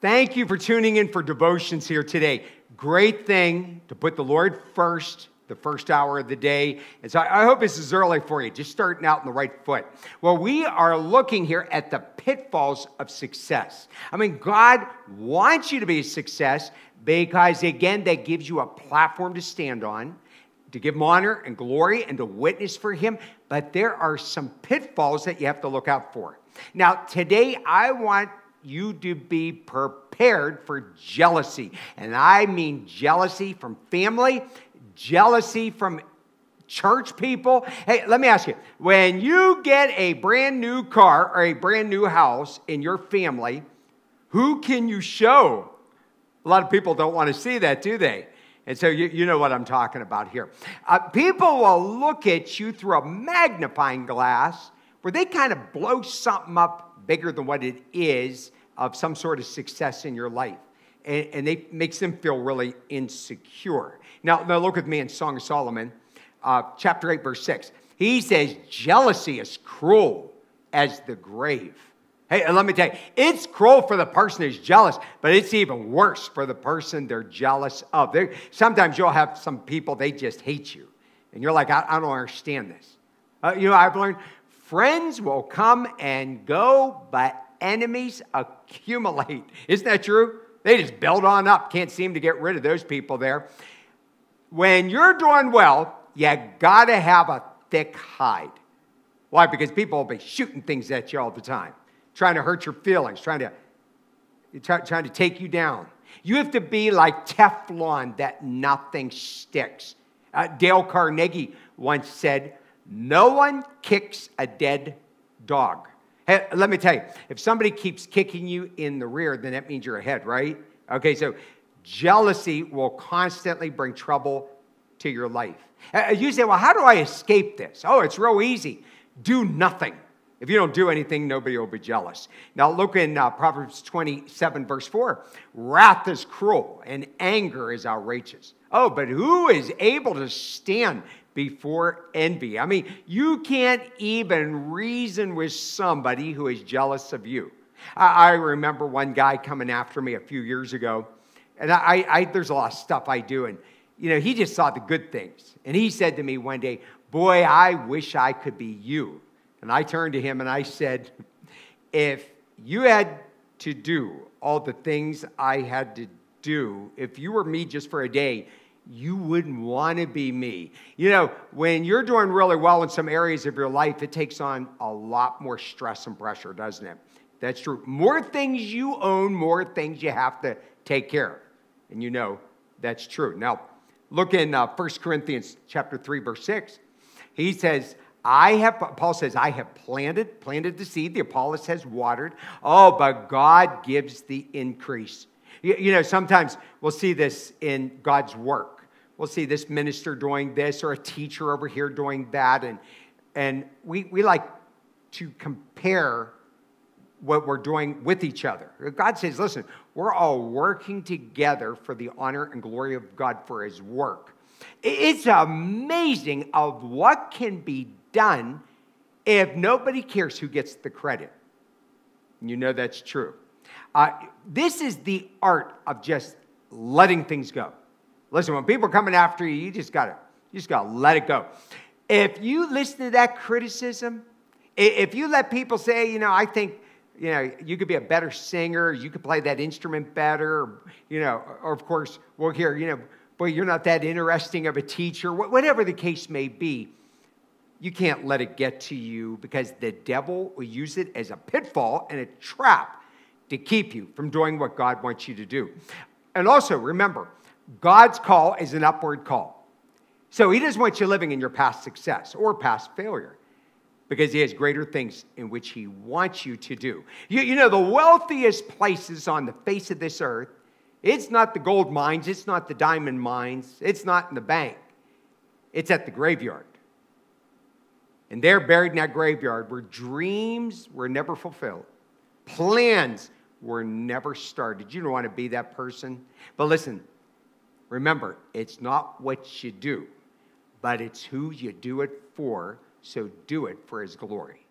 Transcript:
Thank you for tuning in for devotions here today. Great thing to put the Lord first, the first hour of the day. And so I hope this is early for you, just starting out on the right foot. Well, we are looking here at the pitfalls of success. I mean, God wants you to be a success because, again, that gives you a platform to stand on, to give him honor and glory and to witness for him. But there are some pitfalls that you have to look out for. Now, today I want you to be prepared for jealousy. And I mean jealousy from family, jealousy from church people. Hey, let me ask you, when you get a brand new car or a brand new house in your family, who can you show? A lot of people don't want to see that, do they? And so you know what I'm talking about here. People will look at you through a magnifying glass where they kind of blow something up bigger than what it is of some sort of success in your life. And it makes them feel really insecure. Now look with me in Song of Solomon, chapter 8, verse 6. He says, jealousy is cruel as the grave. Hey, let me tell you, it's cruel for the person who's jealous, but it's even worse for the person they're jealous of. Sometimes you'll have some people, they just hate you. And you're like, I don't understand this. I've learned friends will come and go, but enemies accumulate. Isn't that true? They just build on up. Can't seem to get rid of those people there. When you're doing well, you got to have a thick hide. Why? Because people will be shooting things at you all the time, trying to hurt your feelings, trying to take you down. You have to be like Teflon that nothing sticks. Dale Carnegie once said, no one kicks a dead dog. Hey, let me tell you, if somebody keeps kicking you in the rear, then that means you're ahead, right? Okay, so jealousy will constantly bring trouble to your life. You say, well, how do I escape this? Oh, it's real easy. Do nothing. If you don't do anything, nobody will be jealous. Now look in Proverbs 27, verse 4. Wrath is cruel and anger is outrageous. Oh, but who is able to stand before envy? I mean, you can't even reason with somebody who is jealous of you. I remember one guy coming after me a few years ago, and there's a lot of stuff I do, and he just saw the good things. And he said to me one day, boy, I wish I could be you. And I turned to him and I said, if you had to do all the things I had to do, if you were me just for a day, you wouldn't want to be me. When you're doing really well in some areas of your life, it takes on a lot more stress and pressure, doesn't it? That's true. More things you own, more things you have to take care of. And that's true. Now, look in 1 Corinthians chapter 3, verse 6. He says, Paul says, I have planted the seed, the Apollos has watered. Oh, but God gives the increase. Sometimes we'll see this in God's work. We'll see this minister doing this or a teacher over here doing that. And we like to compare what we're doing with each other. God says, listen, we're all working together for the honor and glory of God for his work. It's amazing of what can be done if nobody cares who gets the credit. That's true. This is the art of just letting things go. Listen, when people are coming after you, you just gotta let it go. If you listen to that criticism, if you let people say, I think, you could be a better singer, you could play that instrument better, or of course, we'll hear, boy, you're not that interesting of a teacher, whatever the case may be, you can't let it get to you because the devil will use it as a pitfall and a trap to keep you from doing what God wants you to do. And also, remember, God's call is an upward call. So he doesn't want you living in your past success or past failure because he has greater things in which he wants you to do. The wealthiest places on the face of this earth, it's not the gold mines, it's not the diamond mines, it's not in the bank. It's at the graveyard. And they're buried in that graveyard where dreams were never fulfilled. Plans were never started. You don't want to be that person. But listen, remember, it's not what you do, but it's who you do it for, so do it for his glory.